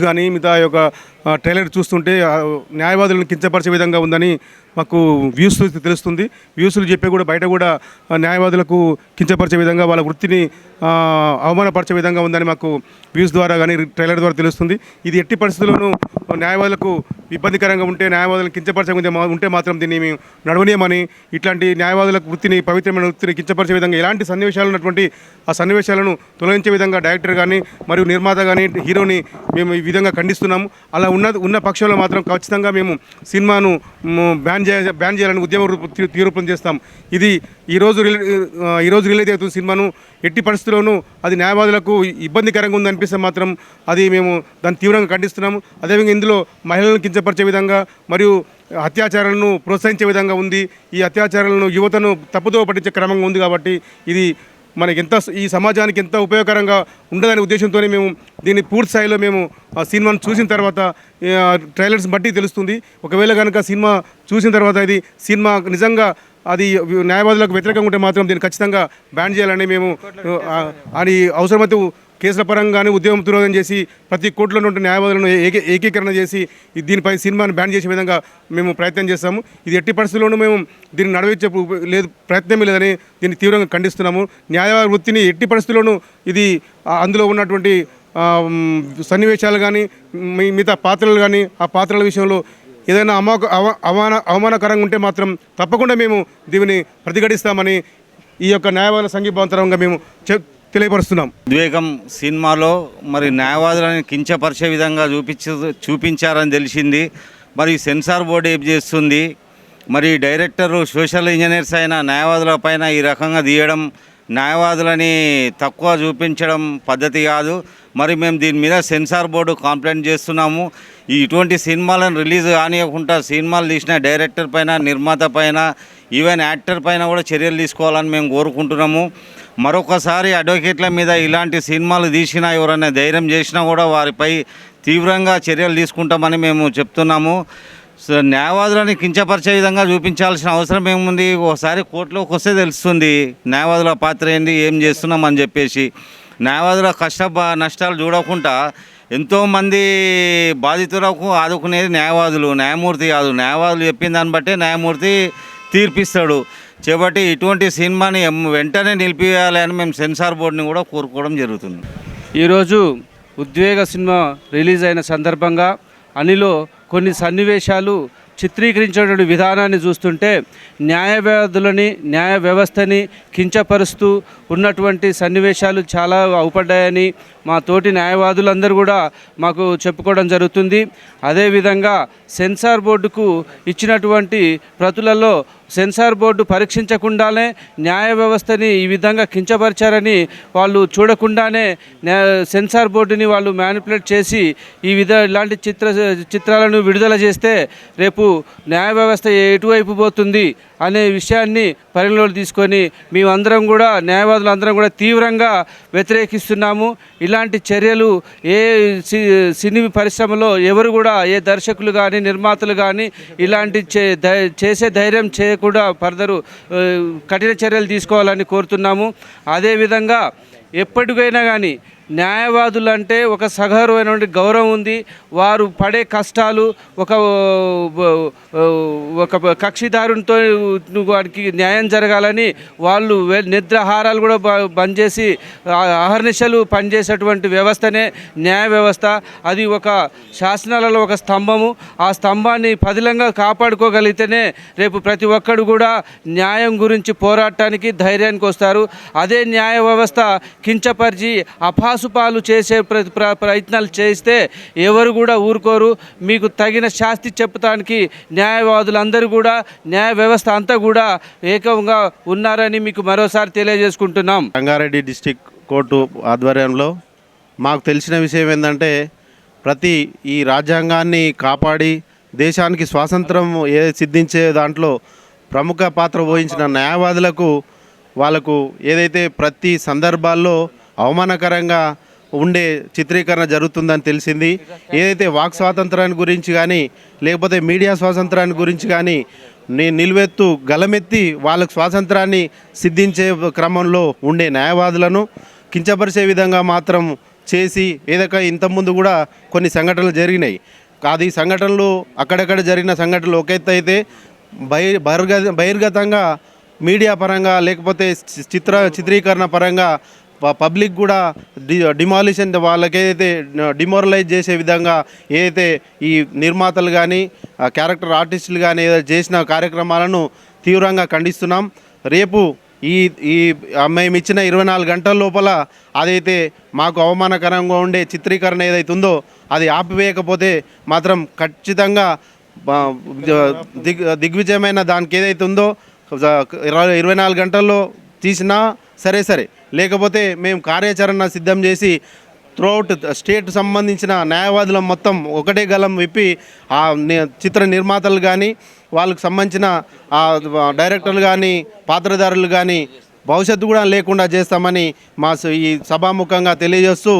కానీ మిగతా యొక్క ట్రైలర్ చూస్తుంటే న్యాయవాదులను కించపరిచే విధంగా ఉందని మాకు వ్యూస్ తెలుస్తుంది. వ్యూస్లు చెప్పే కూడా బయట కూడా న్యాయవాదులకు కించపరిచే విధంగా వాళ్ళ వృత్తిని అవమానపరిచే విధంగా ఉందని మాకు వ్యూస్ ద్వారా కానీ ట్రైలర్ ద్వారా తెలుస్తుంది. ఇది ఎట్టి పరిస్థితుల్లోనూ న్యాయవాదులకు ఇబ్బందికరంగా ఉంటే, న్యాయవాదులను కించపరిచే ఉంటే మాత్రం దీన్ని మేము నడవనీయమని, ఇట్లాంటి న్యాయవాదులకు వృత్తిని, పవిత్రమైన వృత్తిని కించపరిచే విధంగా ఎలాంటి సన్నివేశాలు ఉన్నటువంటి ఆ సన్నివేశాలను తొలగించే విధంగా డైరెక్టర్ కానీ మరియు నిర్మాత కానీ హీరోని మేము ఈ విధంగా ఖండిస్తున్నాము. అలా ఉన్న పక్షంలో మాత్రం ఖచ్చితంగా మేము సినిమాను బ్యాన్ చేయాలని ఉద్యమ తీర్మానం చేస్తాం. ఇది ఈరోజు రిలీజ్ అవుతున్న సినిమాను ఎట్టి పరిస్థితుల్లోనూ అది న్యాయవాదులకు ఇబ్బందికరంగా ఉందనిపిస్తే మాత్రం అది మేము దాన్ని తీవ్రంగా ఖండిస్తున్నాము. అదేవిధంగా ఇందులో మహిళలను కించపరిచే విధంగా మరియు అత్యాచారాలను ప్రోత్సహించే విధంగా ఉంది. ఈ అత్యాచారాలను యువతను తప్పుదోవ పట్టించే క్రమంగా ఉంది. కాబట్టి ఇది మనకి ఈ సమాజానికి ఎంత ఉపయోగకరంగా ఉండదనే ఉద్దేశంతోనే మేము దీన్ని పూర్తి స్థాయిలో మేము సినిమాను చూసిన తర్వాత ట్రైలర్స్ బట్టి తెలుస్తుంది. ఒకవేళ కనుక సినిమా చూసిన తర్వాత ఇది సినిమా నిజంగా అది న్యాయవాదులకు వ్యతిరేకంగా ఉంటే మాత్రం దీన్ని ఖచ్చితంగా బ్యాన్ చేయాలని మేము అని అవసరమైతే కేసుల పరంగానే ఉద్యమం తిరోధం చేసి ప్రతి కోర్టులో ఉంటే న్యాయవాదులను ఏకీకరణ చేసి దీనిపై సినిమాను బ్యాన్ చేసే విధంగా మేము ప్రయత్నం చేస్తాము. ఇది ఎట్టి పరిస్థితుల్లోనూ మేము దీన్ని నడవచ్చే ప్రయత్నమే లేదని దీన్ని తీవ్రంగా ఖండిస్తున్నాము. న్యాయవాద వృత్తిని ఎట్టి పరిస్థితుల్లోనూ ఇది అందులో ఉన్నటువంటి సన్నివేశాలు కానీ మిగతా పాత్రలు కానీ ఆ పాత్రల విషయంలో ఏదైనా అవమానకరంగా ఉంటే మాత్రం తప్పకుండా మేము దీనిని ప్రతిఘటిస్తామని ఈ యొక్క న్యాయవాదుల సంఘీభావంతరంగా మేము తెలియపరుస్తున్నాం. ఉద్వేగం సినిమాలో మరి న్యాయవాదులను కించపరిచే విధంగా చూపించారని తెలిసింది. మరి సెన్సార్ బోర్డు ఏం చేస్తుంది, మరి డైరెక్టరు సోషల్ ఇంజనీర్స్ అయిన న్యాయవాదుల పైన ఈ రకంగా తీయడం, న్యాయవాదులని తక్కువ చూపించడం పద్ధతి కాదు. మరి మేము దీని మీద సెన్సార్ బోర్డు కంప్లైంట్ చేస్తున్నాము. ఇటువంటి సినిమాలను రిలీజ్ కానివ్వకుండా సినిమాలు తీసిన డైరెక్టర్ పైన, నిర్మాత పైన, ఈవెన్ యాక్టర్ పైన కూడా చర్యలు తీసుకోవాలని మేము కోరుకుంటున్నాము. మరొకసారి అడ్వకేట్ల మీద ఇలాంటి సినిమాలు తీసినా, ఎవరైనా ధైర్యం చేసినా కూడా వారిపై తీవ్రంగా చర్యలు తీసుకుంటామని మేము చెప్తున్నాము. న్యాయవాదులని కించపరిచే విధంగా చూపించాల్సిన అవసరం ఏముంది? ఒకసారి కోర్టులోకి వస్తే తెలుస్తుంది న్యాయవాదుల పాత్ర ఏంది, ఏం చేస్తున్నామని చెప్పేసి. న్యాయవాదుల నష్టాలు చూడకుండా ఎంతోమంది బాధితులకు ఆదుకునేది న్యాయమూర్తి కాదు. న్యాయవాదులు చెప్పిన దాన్ని బట్టే న్యాయమూర్తి తీర్పిస్తాడు. కాబట్టి ఇటువంటి సినిమాని వెంటనే నిలిపివేయాలని మేము సెన్సార్ బోర్డుని కూడా కోరుకోవడం జరుగుతుంది. ఈరోజు ఉద్వేగ సినిమా రిలీజ్ అయిన సందర్భంగా అనిలో కొన్ని సన్నివేశాలు చిత్రీకరించేటువంటి విధానాన్ని చూస్తుంటే న్యాయ వ్యవస్థని కించపరుస్తూ ఉన్నటువంటి సన్నివేశాలు చాలా అవుపడ్డాయని మా తోటి న్యాయవాదులందరూ కూడా మాకు చెప్పుకోవడం జరుగుతుంది. అదేవిధంగా సెన్సార్ బోర్డుకు ఇచ్చినటువంటి ప్రతులలో సెన్సార్ బోర్డు పరీక్షించకుండానే న్యాయ వ్యవస్థని ఈ విధంగా కించపరిచారని వాళ్ళు చూడకుండానే సెన్సార్ బోర్డుని వాళ్ళు మ్యానిపులేట్ చేసి ఇలాంటి చిత్రాలను విడుదల చేస్తే రేపు న్యాయ వ్యవస్థ ఎటువైపు పోతుంది అనే విషయాన్ని పరిగణలోకి తీసుకొని మేమందరం కూడా న్యాయవాదులందరం కూడా తీవ్రంగా వ్యతిరేకిస్తున్నాము. ఇలాంటి చర్యలు ఏ సినీ పరిశ్రమలో ఎవరు కూడా, ఏ దర్శకులు కానీ నిర్మాతలు కానీ ఇలాంటి చేసే ధైర్యం చేయకుండా ఫర్దరు కఠిన చర్యలు తీసుకోవాలని కోరుతున్నాము. అదేవిధంగా ఎప్పటికైనా కానీ న్యాయవాదులు అంటే ఒక సగౌరవమైనటువంటి గౌరవం ఉంది. వారు పడే కష్టాలు ఒక కక్షిదారునితో వారికి న్యాయం జరగాలని వాళ్ళు నిద్రాహారాలు కూడా బంద్ చేసి అహర్నిశలు పనిచేసేటువంటి వ్యవస్థనే న్యాయ వ్యవస్థ. అది ఒక శాసనాలలో ఒక స్తంభము. ఆ స్తంభాన్ని పదిలంగా కాపాడుకోగలిగితేనే రేపు ప్రతి ఒక్కడు కూడా న్యాయం గురించి పోరాటానికి ధైర్యానికి వస్తారు. అదే న్యాయ వ్యవస్థ కించపరిచి అపాసుపాలు చేసే ప్రయత్నాలు చేస్తే ఎవరు కూడా ఊరుకోరు. మీకు తగిన శాస్తి చెప్పడానికి న్యాయవాదులందరూ కూడా, న్యాయ వ్యవస్థ అంతా కూడా ఏకంగా ఉన్నారని మీకు మరోసారి తెలియజేసుకుంటున్నాం. రంగారెడ్డి డిస్టిక్ కోర్టు ఆధ్వర్యంలో మాకు తెలిసిన విషయం ఏంటంటే, ఈ రాజ్యాంగాన్ని కాపాడి దేశానికి స్వాతంత్రం సిద్ధించే దాంట్లో ప్రముఖ పాత్ర వహించిన న్యాయవాదులకు వాళ్ళకు ఏదైతే ప్రతి సందర్భాల్లో అవమానకరంగా ఉండే చిత్రీకరణ జరుగుతుందని తెలిసింది. ఏదైతే వాక్ స్వాతంత్రాన్ని గురించి కానీ, లేకపోతే మీడియా స్వాతంత్రాన్ని గురించి కానీ నిలువెత్తు గలమెత్తి వాళ్ళకు స్వాతంత్రాన్ని సిద్ధించే క్రమంలో ఉండే న్యాయవాదులను కించపరిచే విధంగా మాత్రం చేసి ఏదైనా ఇంతకుముందు కూడా కొన్ని సంఘటనలు జరిగినాయి. అది సంఘటనలు అక్కడక్కడ జరిగిన సంఘటనలు ఒక ఎత్తు అయితే బహిర్గతంగా మీడియా పరంగా లేకపోతే చిత్రీకరణ పరంగా పబ్లిక్ కూడా డిమాలిషన్ వాళ్ళకైతే డిమోరలైజ్ చేసే విధంగా ఏదైతే ఈ నిర్మాతలు కానీ క్యారెక్టర్ ఆర్టిస్టులు కానీ ఏదైతే చేసిన కార్యక్రమాలను తీవ్రంగా ఖండిస్తున్నాం. రేపు ఈ ఈ మేము ఇచ్చిన 24 గంటల లోపల అదైతే మాకు అవమానకరంగా ఉండే చిత్రీకరణ ఏదైతే ఉందో అది ఆపివేయకపోతే మాత్రం ఖచ్చితంగా దిగ్విజయమైన దానికి ఏదైతే ఉందో 24 గంటల్లో తీసినా సరే లేకపోతే మేము కార్యాచరణ సిద్ధం చేసి త్రూఅవుట్ స్టేట్ సంబంధించిన న్యాయవాదులం మొత్తం ఒకటే గలం విప్పి ఆ చిత్ర నిర్మాతలు కానీ వాళ్ళకు సంబంధించిన డైరెక్టర్లు కానీ పాత్రధారులు కానీ భవిష్యత్తు కూడా లేకుండా చేస్తామని ఈ సభాముఖంగా తెలియజేస్తూ